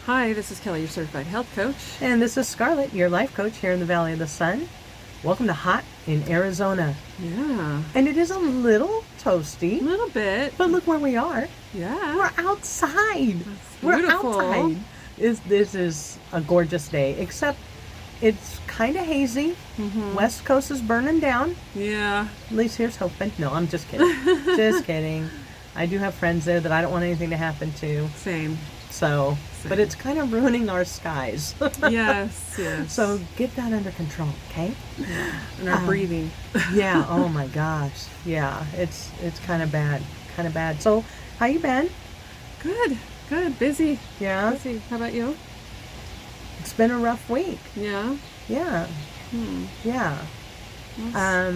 Hi, this is Kelly, your certified health coach. And this is Scarlett, your life coach here in the Valley of the Sun. Welcome to hot in Arizona. Yeah. And it is a little A toasty, little bit. but look where we are. Yeah. We're outside. That's We're beautiful. outside. This is a gorgeous day, except it's kind of hazy. West Coast is burning down. Yeah. At least here's hoping. No, I'm just kidding. Just kidding. I do have friends there that I don't want anything to happen to. Same. So, but Same. it's kind of ruining our skies. Yes, yes. So get that under control, okay? And our breathing. Yeah. Oh my gosh. Yeah. It's kind of bad. Kind of bad. So, how you been? Good. Good. Busy. Yeah. Busy. How about you? It's been a rough week. Yeah. Yeah. Yeah. Well,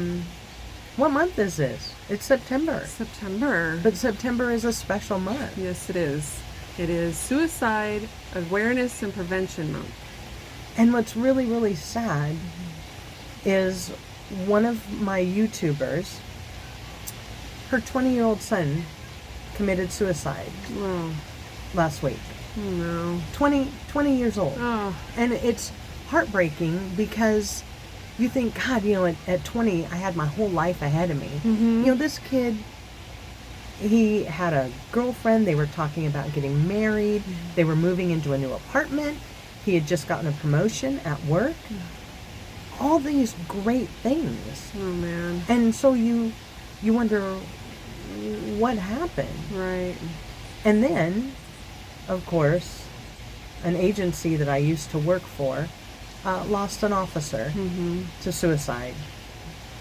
What month is this? It's September. September. But September is a special month. Yes, it is. It is Suicide Awareness and Prevention Month. And what's really, really sad is one of my YouTubers, her 20-year-old son committed suicide Oh, last week. no. 20 years old. Oh, And it's heartbreaking because you think, God, at 20, I had my whole life ahead of me. This kid, he had a girlfriend. They were talking about getting married. They were moving into a new apartment. He had just gotten a promotion at work. All these great things. oh man. And so you wonder what happened. Right. And then, of course, an agency that I used to work for lost an officer to suicide.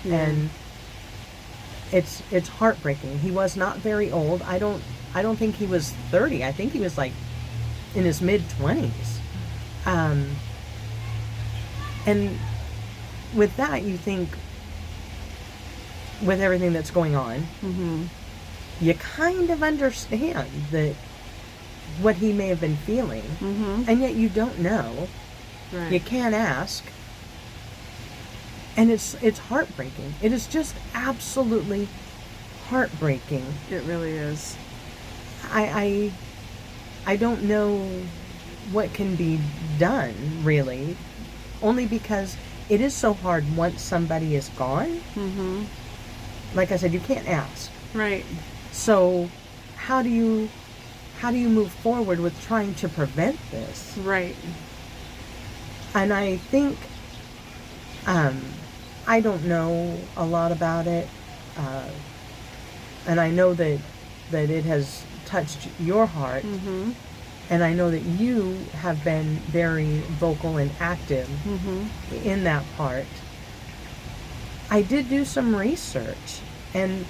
Yeah. And it's heartbreaking. He was not very old. I don't think he was 30. I think he was like in his mid-20s. And with that, you think, with everything that's going on, you kind of understand that what he may have been feeling, and yet you don't know. Right. You can't ask. And it's heartbreaking. It is just absolutely heartbreaking. It really is. I don't know what can be done, really, only because it is so hard once somebody is gone. Like I said, you can't ask. Right. So how do you move forward with trying to prevent this? Right. And I think I don't know a lot about it, and I know that it has touched your heart, and I know that you have been very vocal and active in that part. I did do some research, and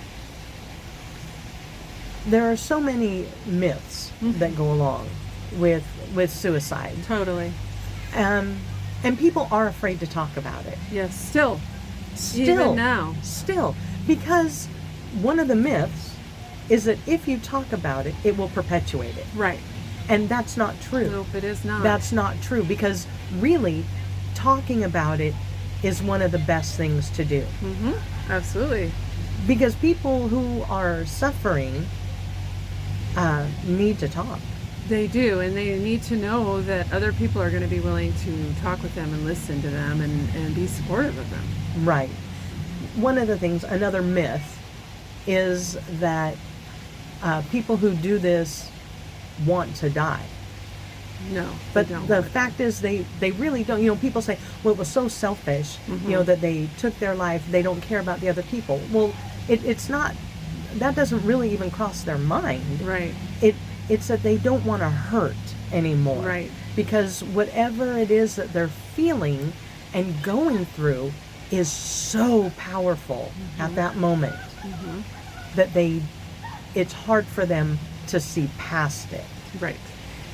there are so many myths that go along with suicide, Totally. and people are afraid to talk about it. Yes. Still. Still, Even now. Still, because one of the myths is that if you talk about it, it will perpetuate it. Right. And that's not true. Nope, it is not. That's not true, because really, talking about it is one of the best things to do. Absolutely. Because people who are suffering need to talk. They do, and they need to know that other people are going to be willing to talk with them and listen to them and be supportive of them. Right. One of the things, another myth, is that people who do this want to die. No, But they don't the want to. fact is they really don't. People say, well, it was so selfish, that they took their life. They don't care about the other people. Well, it's not, that doesn't really even cross their mind. Right. It's that they don't want to hurt anymore. Right. Because whatever it is that they're feeling and going through is so powerful at that moment that it's hard for them to see past it. Right.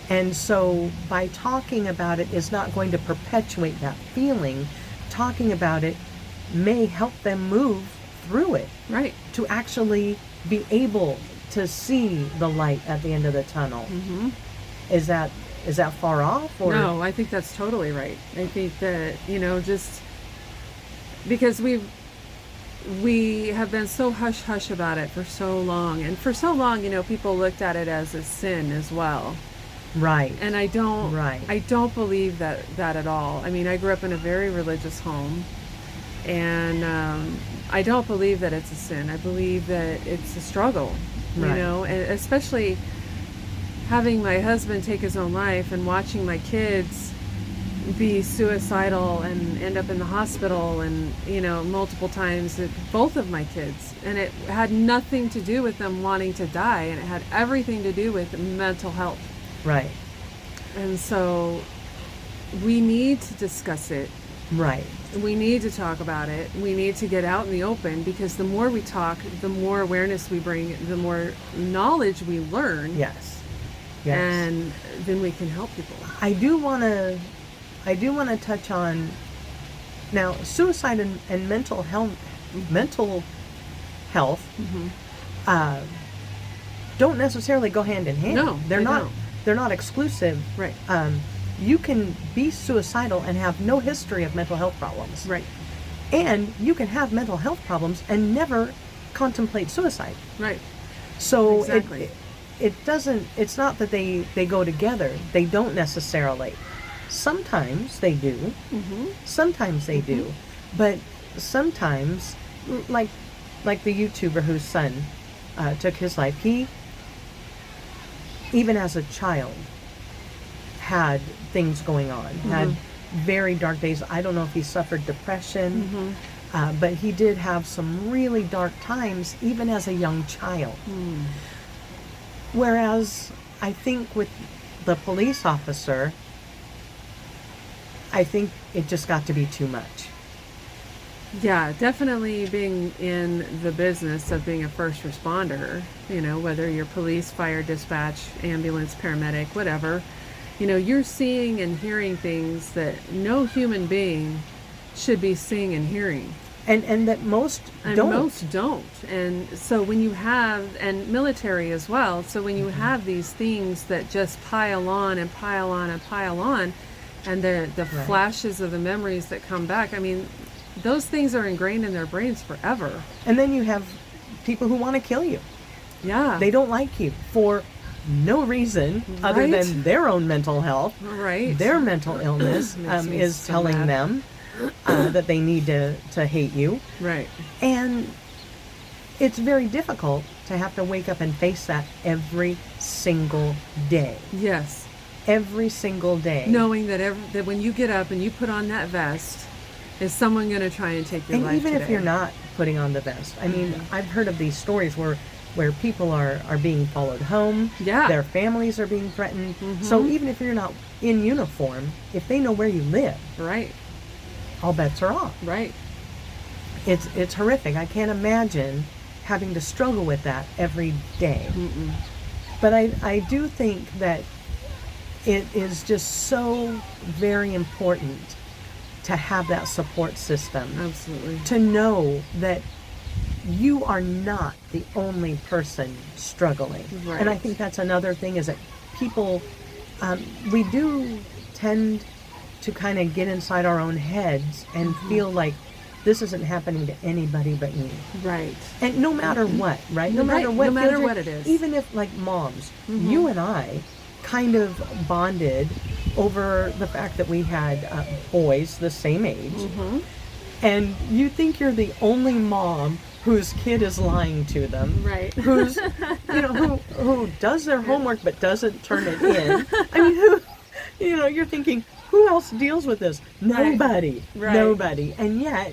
And so by talking about it is not going to perpetuate that feeling. Talking about it may help them move through it. Right. To actually be able to see the light at the end of the tunnel. Is that far off? Or? No, I think that's totally right. I think that, just because we have been so hush-hush about it for so long. And for so long, people looked at it as a sin as well. Right. And I don't Right. I don't believe that at all. I mean, I grew up in a very religious home, and I don't believe that it's a sin. I believe that it's a struggle, you Right. know, and especially having my husband take his own life and watching my kids be suicidal and end up in the hospital, and you know, multiple times, both of my kids, and it had nothing to do with them wanting to die, and it had everything to do with mental health. Right. And so we need to discuss it. Right. We need to talk about it. We need to get out in the open, because the more we talk, the more awareness we bring, the more knowledge we learn. Yes. Yes. And then we can help people. I do want to touch on now suicide and mental health. Mental health don't necessarily go hand in hand. No, they're they not. don't. They're not exclusive. Right. You can be suicidal and have no history of mental health problems. Right. And you can have mental health problems and never contemplate suicide. Right. So Exactly. it doesn't, it's not that they go together. They don't necessarily. Sometimes they do. Sometimes they do. But sometimes, like the YouTuber whose son took his life, he, even as a child, had things going on, had very dark days. I don't know if he suffered depression, but he did have some really dark times, even as a young child. Whereas I think with the police officer, I think it just got to be too much. Yeah, definitely being in the business of being a first responder, you know, whether you're police, fire, dispatch, ambulance, paramedic, whatever, you know, you're seeing and hearing things that no human being should be seeing and hearing. And that most And don't. most don't. And so when you have, and military as well, so when you have these things that just pile on and pile on and pile on, and the Right. flashes of the memories that come back, I mean, those things are ingrained in their brains forever. And then you have people who want to kill you. Yeah. They don't like you for no reason other Right. than their own mental health. Right. Their mental illness Makes me is so telling mad. them that they need to hate you. Right. And it's very difficult to have to wake up and face that every single day. Yes. Every single day. Knowing that that when you get up and you put on that vest, is someone going to try and take your And life even today? if you're not putting on the vest. I mean, I've heard of these stories where people are being followed home. Yeah. Their families are being threatened. So even if you're not in uniform, if they know where you live, Right. all bets are off. Right. It's horrific. I can't imagine having to struggle with that every day. But I do think that it is just so very important to have that support system. Absolutely. To know that you are not the only person struggling. Right. And I think that's another thing, is that people, we do tend to kind of get inside our own heads and feel like this isn't happening to anybody but me. Right. And no matter what, right? No Right, matter what, no matter feels what right, it is. even if, like, moms, you and I kind of bonded over the fact that we had boys the same age, and you think you're the only mom whose kid is lying to them, Right. who's, who does their homework but doesn't turn it in. I mean, you're thinking, who else deals with this? Nobody. Right. Nobody. And yet,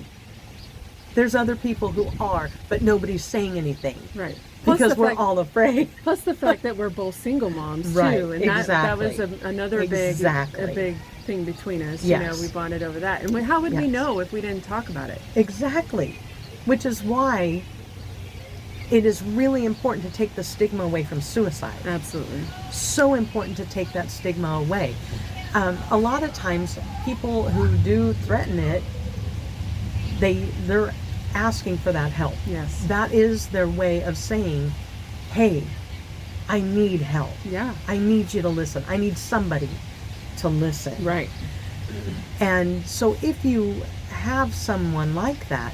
there's other people who are, but nobody's saying anything. Right. Plus Because the we're fact- all afraid. Plus the fact that we're both single moms Right, too, and that was exactly. another Exactly. a big thing between us. Yes. You know, we bonded over that, and how would we Yes. know if we didn't talk about it? Exactly. Which is why it is really important to take the stigma away from suicide. Absolutely. So important to take that stigma away. A lot of times, people who do threaten it, they're asking for that help. Yes. That is their way of saying, hey, I need help. Yeah. I need you to listen. I need somebody to listen. Right. And so if you have someone like that,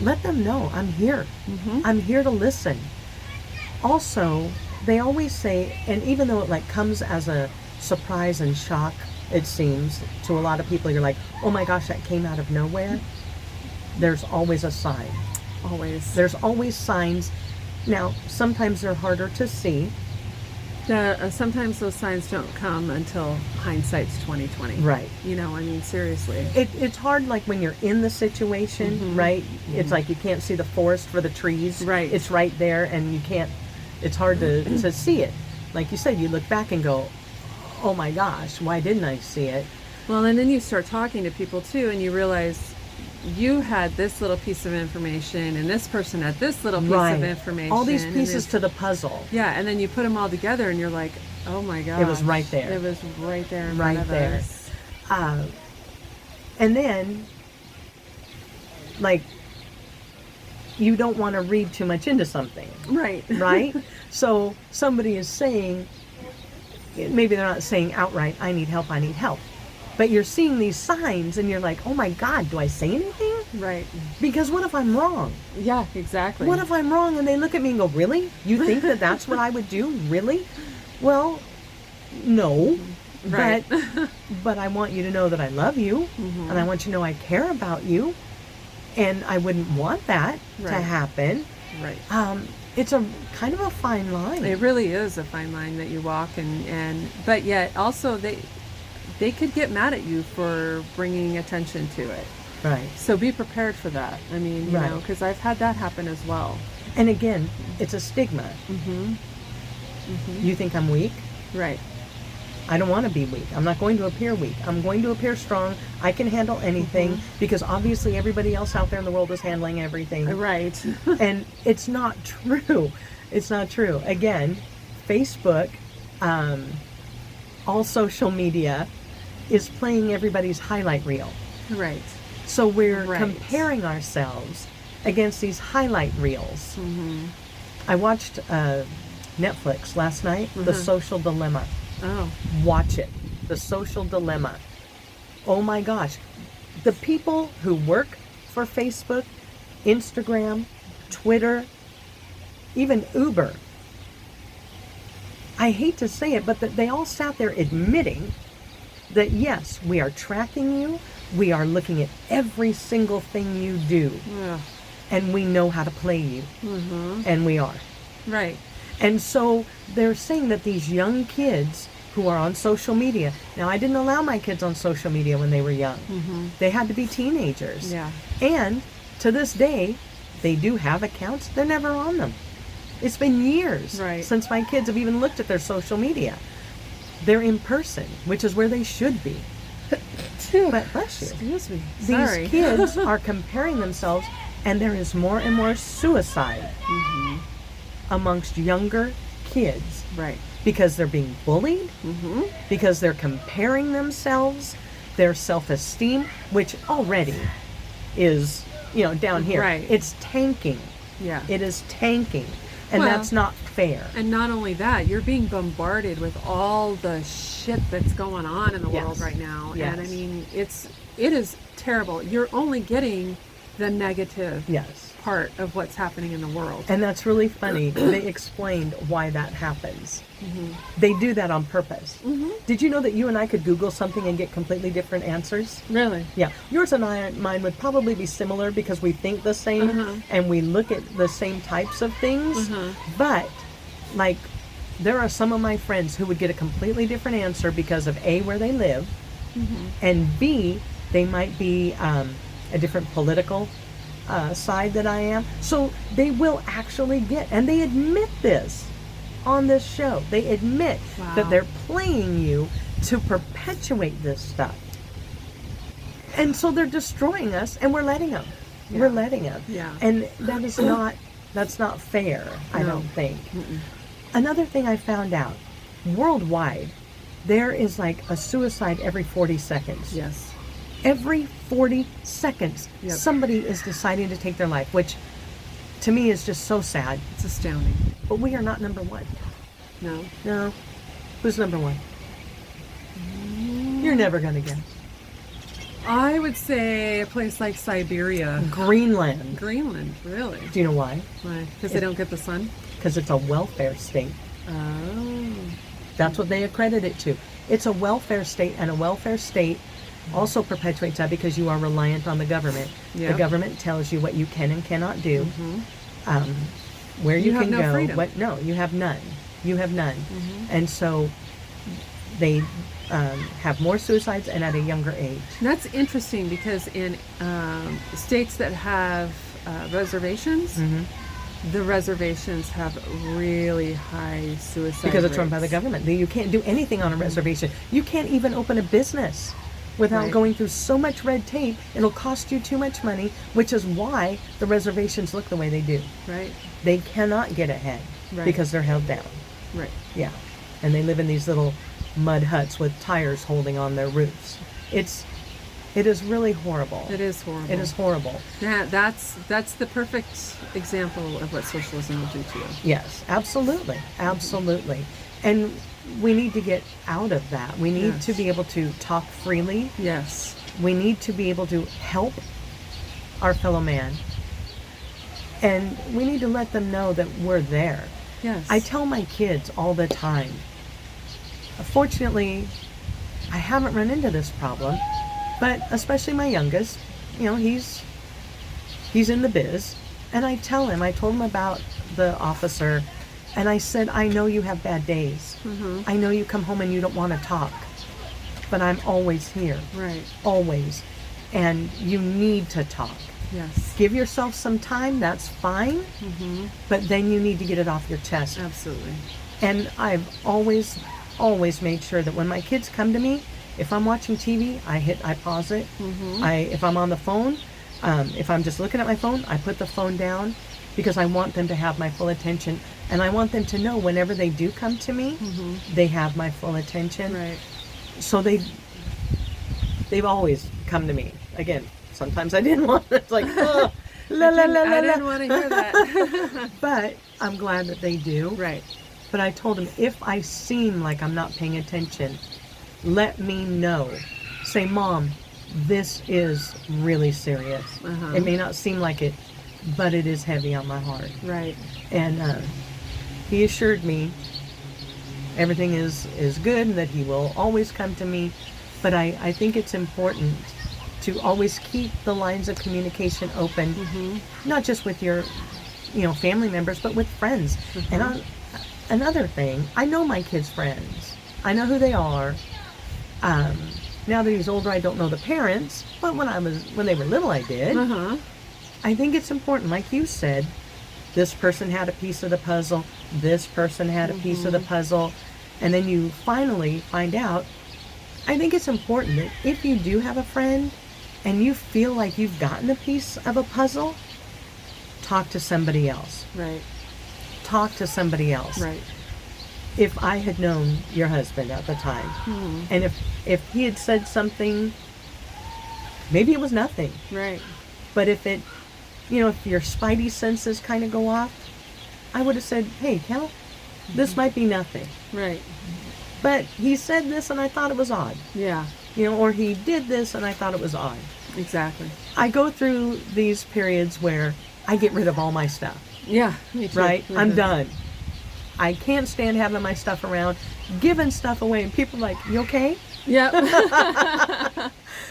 let them know, I'm here. I'm here to listen. Also, they always say, and even though it like comes as a surprise and shock, it seems to a lot of people, you're like, oh my gosh, that came out of nowhere. There's always a sign. Always. There's always signs. Now, sometimes they're harder to see. Sometimes those signs don't come until hindsight's 2020. Right. You know, I mean, seriously. It's hard, like when you're in the situation, right? It's like you can't see the forest for the trees. Right. It's right there, and you can't. It's hard to see it. Like you said, you look back and go, "Oh my gosh, why didn't I see it?" Well, and then you start talking to people too, and you realize you had this little piece of information, and this person had this little piece of information. All these and pieces it's- to the puzzle. Yeah, and then you put them all together, and you're like, oh my god, It was right there. It was right there in Right front of there. us. And then, like, you don't want to read too much into something, Right. right? So somebody is saying, maybe they're not saying outright, I need help, but you're seeing these signs and you're like, oh my God, do I say anything? Right. Because what if I'm wrong? Yeah, exactly. What if I'm wrong? And they look at me and go, really? You think that that's what I would do? Really? Well, no. Right. But I want you to know that I love you, and I want you to know I care about you, and I wouldn't want that to Right. happen. Right. It's a kind of a fine line. It really is a fine line that you walk, and but yet also they could get mad at you for bringing attention to it. Right. So be prepared for that. I mean, you Right. know, because I've had that happen as well. And again, it's a stigma. You think I'm weak? Right. I don't want to be weak. I'm not going to appear weak. I'm going to appear strong. I can handle anything because obviously everybody else out there in the world is handling everything. Right. And it's not true. It's not true. Again, Facebook, all social media is playing everybody's highlight reel. Right. So we're Right. comparing ourselves against these highlight reels. I watched Netflix last night, The Social Dilemma. Oh. Watch it. The Social Dilemma. Oh my gosh. The people who work for Facebook, Instagram, Twitter, even Uber, I hate to say it, but that they all sat there admitting that yes, we are tracking you, we are looking at every single thing you do, Ugh. and we know how to play you. And we are. Right. And so they're saying that these young kids who are on social media, now I didn't allow my kids on social media when they were young. They had to be teenagers. Yeah. And to this day, they do have accounts. They're never on them. It's been years Right. since my kids have even looked at their social media. They're in person, which is where they should be. But bless you. Excuse me. These Sorry. kids are comparing themselves, and there is more and more suicide amongst younger kids Right. because they're being bullied, because they're comparing themselves, their self-esteem, which already is, down here. Right. It's tanking. Yeah. It is tanking. And Well- that's not fair. And not only that, you're being bombarded with all the shit that's going on in the Yes. world right now. And I Yes. mean, it is terrible. You're only getting the negative Yes. part of what's happening in the world. And that's really funny. They explained why that happens. They do that on purpose. Did you know that you and I could Google something and get completely different answers? Really? Yeah. Yours and mine would probably be similar because we think the same and we look at the same types of things. But, like, there are some of my friends who would get a completely different answer because of A, where they live, and B, they might be a different political side that I am. So they will actually get, and they admit this on this show. They admit Wow. that they're playing you to perpetuate this stuff. And so they're destroying us, and we're letting them. Yeah. We're letting them. Yeah. And that's not fair, I No. don't think. Another thing I found out, worldwide, there is like a suicide every 40 seconds. Yes. Every 40 seconds, Yep. somebody is deciding to take their life, which to me is just so sad. It's astounding. But we are not number one. No. No. Who's number one? You're never going to guess. I would say a place like Siberia. Greenland. Greenland, really? Do you know why? Why? Because they don't get the sun? Because it's a welfare state. Oh. That's what they accredit it to. It's a welfare state, and a welfare state also perpetuates that because you are reliant on the government. Yep. The government tells you what you can and cannot do, where You you have can no go. freedom. What? No, you have none. You have none. And so they have more suicides and at a younger age. That's interesting because in states that have reservations, the reservations have really high suicide Because it's run by the rates. government. You can't do anything on a reservation. You can't even open a business without Right. going through so much red tape. It'll cost you too much money, which is why the reservations look the way they do. Right, They cannot get ahead Right. because they're held down. right. Yeah. And they live in these little mud huts with tires holding on their roofs. It is really horrible. It is horrible. It is horrible. That's the perfect example of what socialism will do to you. Yes, absolutely. Absolutely. And we need to get out of that. We need Yes. to be able to talk freely. Yes. We need to be able to help our fellow man. And we need to let them know that we're there. Yes. I tell my kids all the time, fortunately, I haven't run into this problem, but especially my youngest, he's in the biz, and I told him about the officer, and I said, I know you have bad days. I know you come home and you don't want to talk, but I'm always here, Right. always, and you need to talk. Yes. Give yourself some time, that's fine, but then you need to get it off your chest. Absolutely. And I've always made sure that when my kids come to me, if I'm watching TV, I pause it. If I'm on the phone, if I'm just looking at my phone, I put the phone down because I want them to have my full attention. And I want them to know whenever they do come to me, they have my full attention. Right. So they've always come to me. Again, sometimes I didn't want it. It's like, oh, la la la la I la. didn't want to hear that. But I'm glad that they do. Right. But I told him, if I seem like I'm not paying attention, let me know. Say, Mom, this is really serious. It may not seem like it, but it is heavy on my heart. Right. And he assured me everything is good and that he will always come to me. But I think it's important to always keep the lines of communication open, not just with your family members, but with friends. And another thing, I know my kids' friends. I know who they are. Now that he's older, I don't know the parents, but when they were little, I did. I think it's important, like you said, this person had a piece of the puzzle, this person had a piece of the puzzle, and then you finally find out. I think it's important that if you do have a friend and you feel like you've gotten a piece of a puzzle, talk to somebody else. Right. Talk to somebody else. Right. If I had known your husband at the time, and if he had said something, maybe it was nothing, Right. but if it, if your spidey senses kind of go off, I would have said, hey, Cal, this might be nothing. Right. But he said this and I thought it was odd. Yeah. Or he did this and I thought it was odd. Exactly. I go through these periods where I get rid of all my stuff, Yeah. Me too. right? I'm done. I can't stand having my stuff around, giving stuff away, and people are like, you okay? Yep.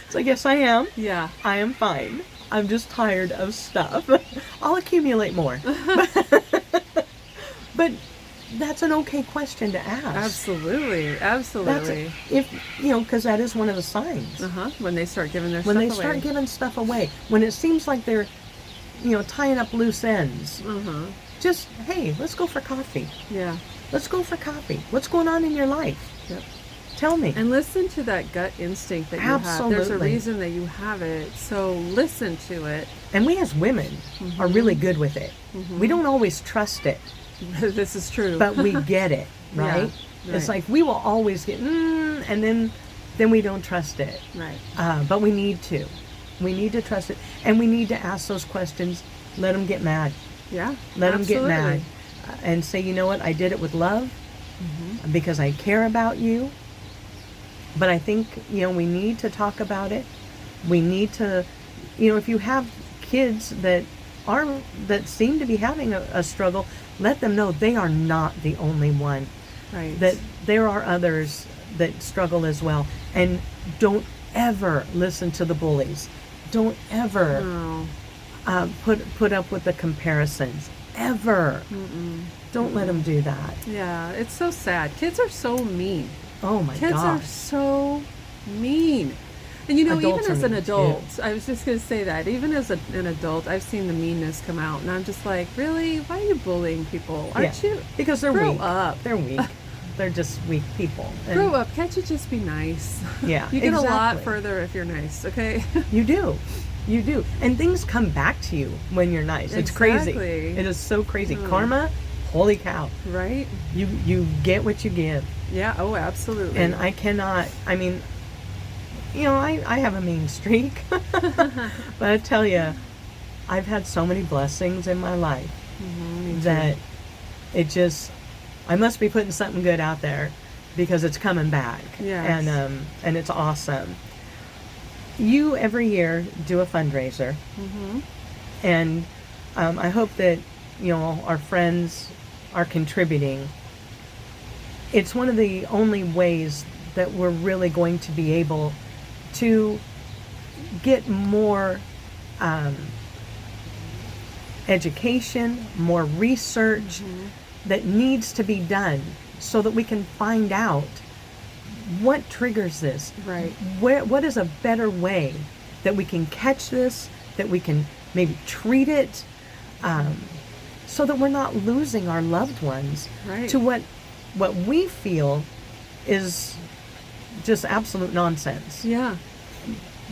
It's like, yes, I am. Yeah. I am fine. I'm just tired of stuff. I'll accumulate more. But that's an okay question to ask. Absolutely. Absolutely. Because that is one of the signs. When they start giving their When stuff they away. start giving stuff away, when it seems like they're, tying up loose ends, just, hey, let's go for coffee. Yeah. Let's go for coffee. What's going on in your life? Yep. Tell me. And listen to that gut instinct that you have. There's a Absolutely. reason that you have it. So listen to it. And we as women are really good with it. We don't always trust it, This is true. but we get it, right? Yeah, It's right. like we will always get, and then we don't trust it. Right. But we need to. We need to trust it. And we need to ask those questions. Let them get mad. Yeah. Let them get absolutely. mad. And say, you know what? I did it with love because I care about you. But I think, we need to talk about it. We need to, if you have kids that seem to be having a struggle, let them know they are not the only one, Right. that there are others that struggle as well. And don't ever listen to the bullies. Don't ever No. put up with the comparisons. Ever. Don't let them do that. Yeah, it's so sad. Kids are so mean. Oh my Kids are gosh. so mean. And even Adults are as an mean, too. adult, I was just going to say that, even as an adult, I've seen the meanness come out. And I'm just like, really? Why are you bullying people? Aren't you? Because they're Grow weak. up. They're weak. They're just weak people. And Grow up. Can't you just be nice? Yeah, You get a lot exactly. further if you're nice, okay? You do. You do. And things come back to you when you're nice. It's crazy. Exactly. It is so crazy. Karma, holy cow. Right? You get what you give. Yeah. Oh, absolutely. And I cannot, I mean, I have a mean streak. But I tell you, I've had so many blessings in my life Me too. that it just, I must be putting something good out there because it's coming back. Yes. And it's awesome. You every year do a fundraiser, and I hope that our friends are contributing. It's one of the only ways that we're really going to be able to get more education, more research that needs to be done so that we can find out what triggers this. Right. What is a better way that we can catch this, that we can maybe treat it, so that we're not losing our loved ones Right. to what we feel is just absolute nonsense, Yeah.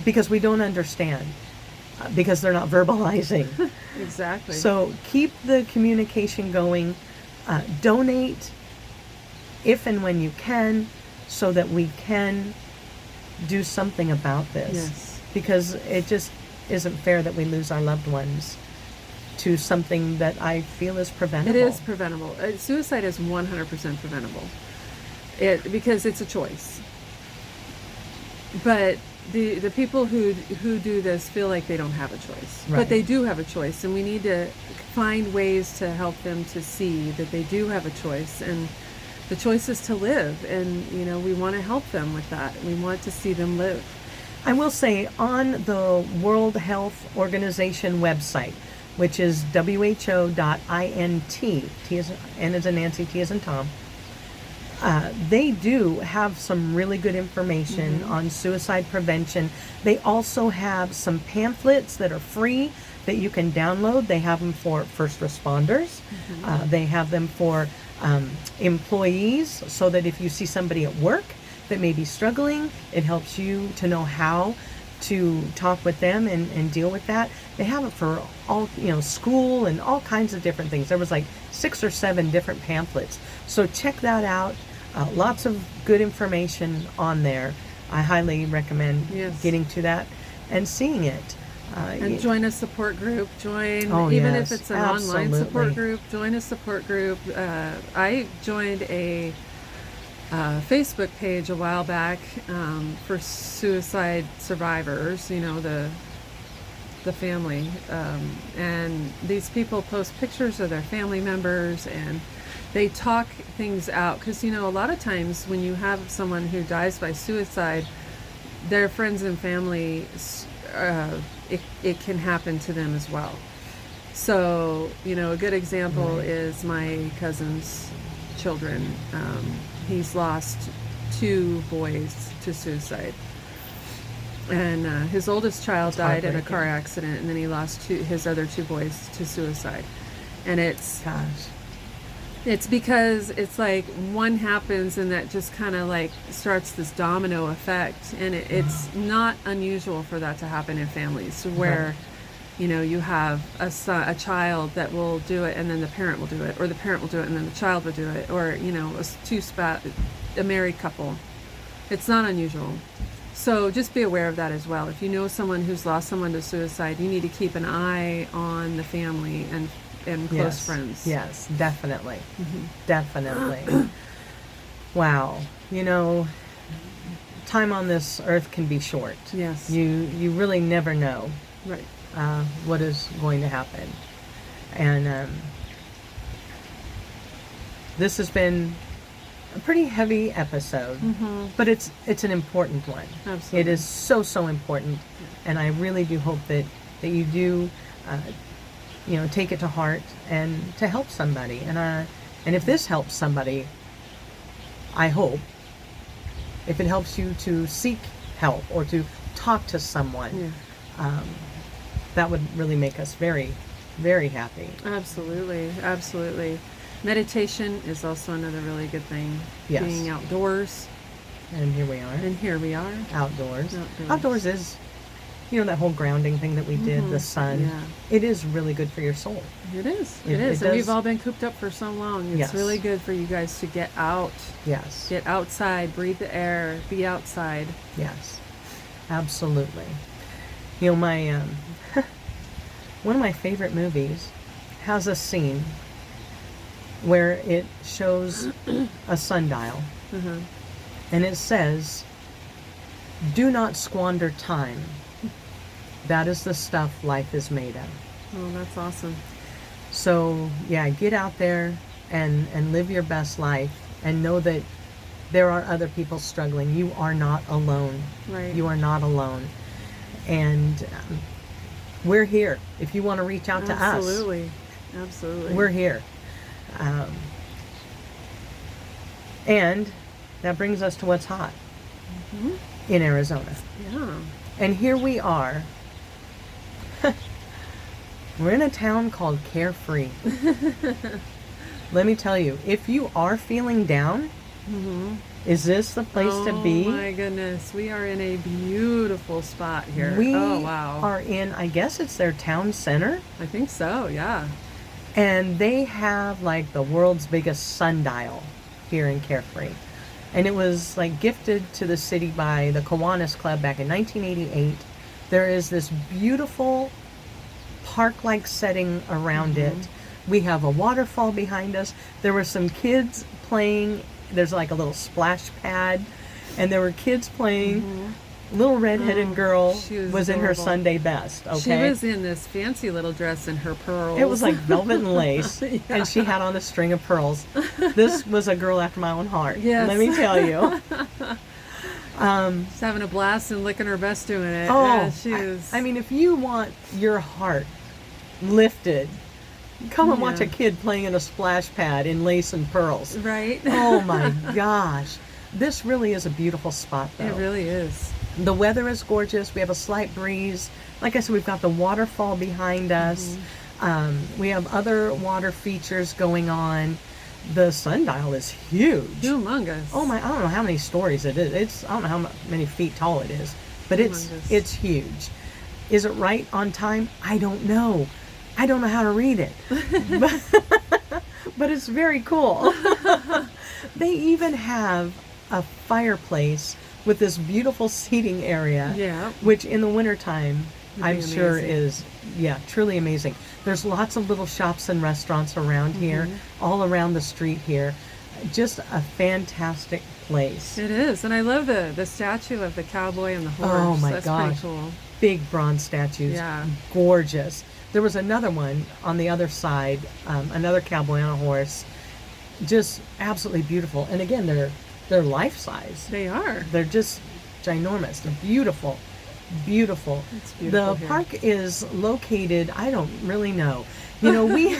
because we don't understand, because they're not verbalizing. Exactly. So keep the communication going. Donate if and when you can, so that we can do something about this. Yes. Because it just isn't fair that we lose our loved ones to something that I feel is preventable. It is preventable. Suicide is 100% preventable. Because it's a choice. But the people who do this feel like they don't have a choice. Right. But they do have a choice, and we need to find ways to help them to see that they do have a choice, and the choice is to live, and we want to help them with that. We want to see them live. I will say, on the World Health Organization website, which is who.int, T as N as in Nancy, T as in Tom, they do have some really good information on suicide prevention. They also have some pamphlets that are free that you can download. They have them for first responders. They have them for employees, so that if you see somebody at work that may be struggling, it helps you to know how to talk with them and deal with that. They have it for all, school and all kinds of different things. There was like 6 or 7 different pamphlets. So check that out. Lots of good information on there. I highly recommend Yes. getting to that and seeing it. And join a support group. Join, Oh, even yes, if it's an online absolutely. support group, join a support group. I joined a Facebook page a while back for suicide survivors, the family. And these people post pictures of their family members, and they talk things out. Because, a lot of times when you have someone who dies by suicide, their friends and family, it can happen to them as well. So, a good example is my cousin's children. He's lost 2 boys to suicide. And his oldest child died in a car heartbreaking. accident, and then he lost his other 2 boys to suicide. And Gosh. it's because it's like one happens, and that just kind of like starts this domino effect. And it's not unusual for that to happen in families where, you have a child that will do it, and then the parent will do it, or the parent will do it, and then the child will do it, or, a married couple. It's not unusual. So just be aware of that as well. If you know someone who's lost someone to suicide, you need to keep an eye on the family and close friends. Yes, definitely. Definitely. Wow. Time on this earth can be short. Yes. You really never know Right. what is going to happen. And this has been a pretty heavy episode, but it's an important one. Absolutely. It is so important, and I really do hope that you do, take it to heart and to help somebody. And if this helps somebody, I hope, if it helps you to seek help or to talk to someone, that would really make us very, very happy. Absolutely. Meditation is also another really good thing. Yes. Being outdoors. And here we are. And here we are. Outdoors. Outdoors is, that whole grounding thing that we did, the sun. Yeah. It is really good for your soul. It is. It And does. we've all been cooped up for so long. It's Yes. really good for you guys to get out. Yes. Get outside, breathe the air, be outside. Yes. Absolutely. My one of my favorite movies has a scene where it shows a sundial, and it says, "Do not squander time. That is the stuff life is made of." Oh, that's awesome. So, yeah, get out there and live your best life, and know that there are other people struggling. You are not alone. Right. You are not alone. And we're here. If you want to reach out to us, Absolutely. we're here. And that brings us to what's hot in Arizona. Yeah. And here we are. We're in a town called Carefree. Let me tell you, if you are feeling down, is this the place to be? Oh my goodness. We are in a beautiful spot here. We oh, wow. are in, I guess it's their town center. I think so, yeah. And they have like the world's biggest sundial here in Carefree. And it was like gifted to the city by the Kiwanis Club back in 1988. There is this beautiful park-like setting around it. We have a waterfall behind us. There were some kids playing. There's like a little splash pad, and there were kids playing. Little redheaded girl she was was in her adorable. Sunday best. Okay, She was in this fancy little dress and her pearls. it was like velvet and lace, Yeah. and she had on a string of pearls. This was a girl after my own heart. Yes. Let me tell you. She's having a blast and licking her best doing it. Oh, Yeah, she was. I mean, if you want your heart lifted, come and watch Yeah. a kid playing in a splash pad in lace and pearls. right? Oh my gosh. This really is a beautiful spot, though. It really is. The weather is gorgeous. We have a slight breeze. Like I said, we've got the waterfall behind us. We have other water features going on. The sundial is huge. Humongous. Oh my! I don't know how many stories it is. I don't know how many feet tall it is, but Humongous. it's huge. Is it right on time? I don't know. I don't know how to read it, but it's very cool. They even have a fireplace with this beautiful seating area, Yeah. which in the wintertime Would I'm be sure amazing. is, truly amazing. There's lots of little shops and restaurants around here, all around the street here. Just a fantastic place. It is, and I love the statue of the cowboy and the horse. Oh my That's gosh. pretty cool. Big bronze statues. Yeah. Gorgeous. There was another one on the other side, another cowboy on a horse. Just absolutely beautiful. And again, they're life size. They are. They're just ginormous. They're beautiful. Beautiful. It's beautiful The here. park is located, I don't really know. We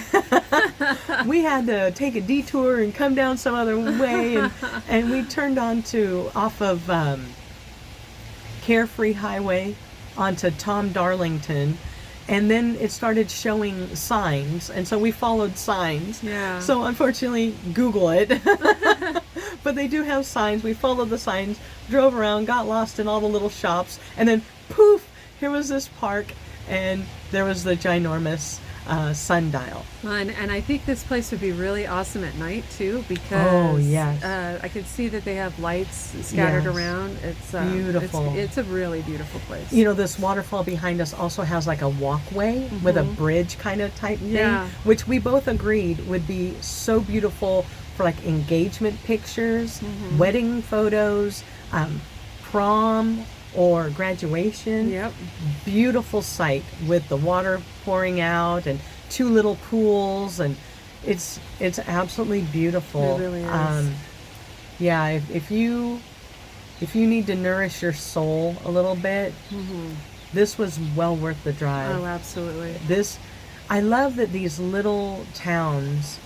we had to take a detour and come down some other way, and we turned off of Carefree Highway onto Tom Darlington, and then it started showing signs, and so we followed signs. Yeah. So unfortunately, Google it. But they do have signs. We followed the signs, drove around, got lost in all the little shops, and then poof, here was this park, and there was the ginormous sundial. And I think this place would be really awesome at night too, because Oh, yes. I could see that they have lights scattered Yes. around. It's Beautiful. It's a really beautiful place. This waterfall behind us also has like a walkway with a bridge kind of type thing, Yeah. which we both agreed would be so beautiful for like engagement pictures, wedding photos, prom or graduation. Yep. Beautiful sight with the water pouring out and two little pools, and It's absolutely beautiful. It really is. Yeah, if you need to nourish your soul a little bit, this was well worth the drive. Oh, absolutely. This, I love that these little towns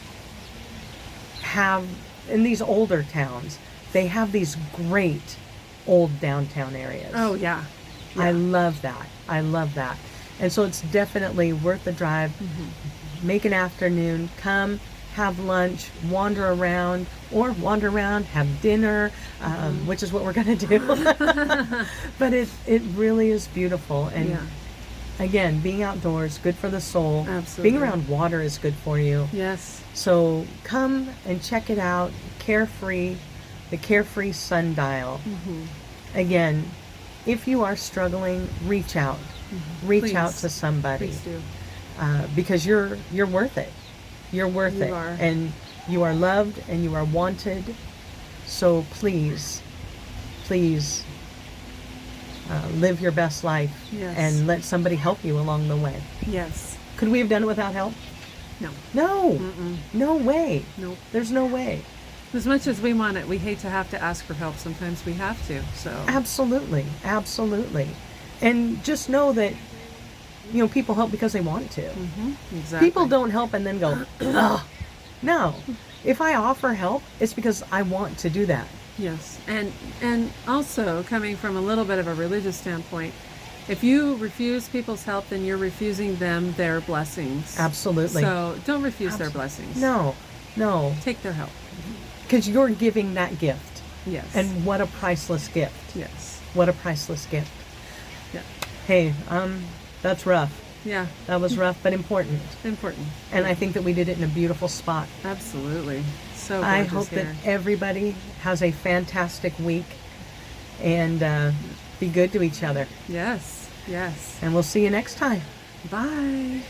have, in these older towns, they have these great old downtown areas. Oh, yeah. I love that. I love that. And so it's definitely worth the drive. Make an afternoon, come, have lunch, wander around, have dinner, which is what we're going to do. But it really is beautiful. And Yeah. again, being outdoors, good for the soul. Absolutely. Being around water is good for you. Yes. So come and check it out. Carefree, the Carefree Sundial. Again, if you are struggling, reach out. Reach out Please. to somebody. Please do. Because you're worth it. You're worth You it. are. And you are loved and you are wanted. So please, please live your best life Yes. and let somebody help you along the way. Yes. Could we have done it without help? No. No. No way. Nope. There's no way. As much as we want it, we hate to have to ask for help. Sometimes we have to. So. Absolutely. Absolutely. And just know that, people help because they want to. Exactly. People don't help and then go, ugh. No. If I offer help, it's because I want to do that. Yes, and also coming from a little bit of a religious standpoint, if you refuse people's help, then you're refusing them their blessings. Absolutely. So don't refuse their blessings. No. Take their help. Because you're giving that gift. Yes. And what a priceless gift. yes. What a priceless gift. Yeah. Hey, that's rough. Yeah. That was rough, but important. Important. And I think that we did it in a beautiful spot. Absolutely. So I gorgeous hope here. that everybody has a fantastic week and be good to each other. Yes. Yes. And we'll see you next time. Bye.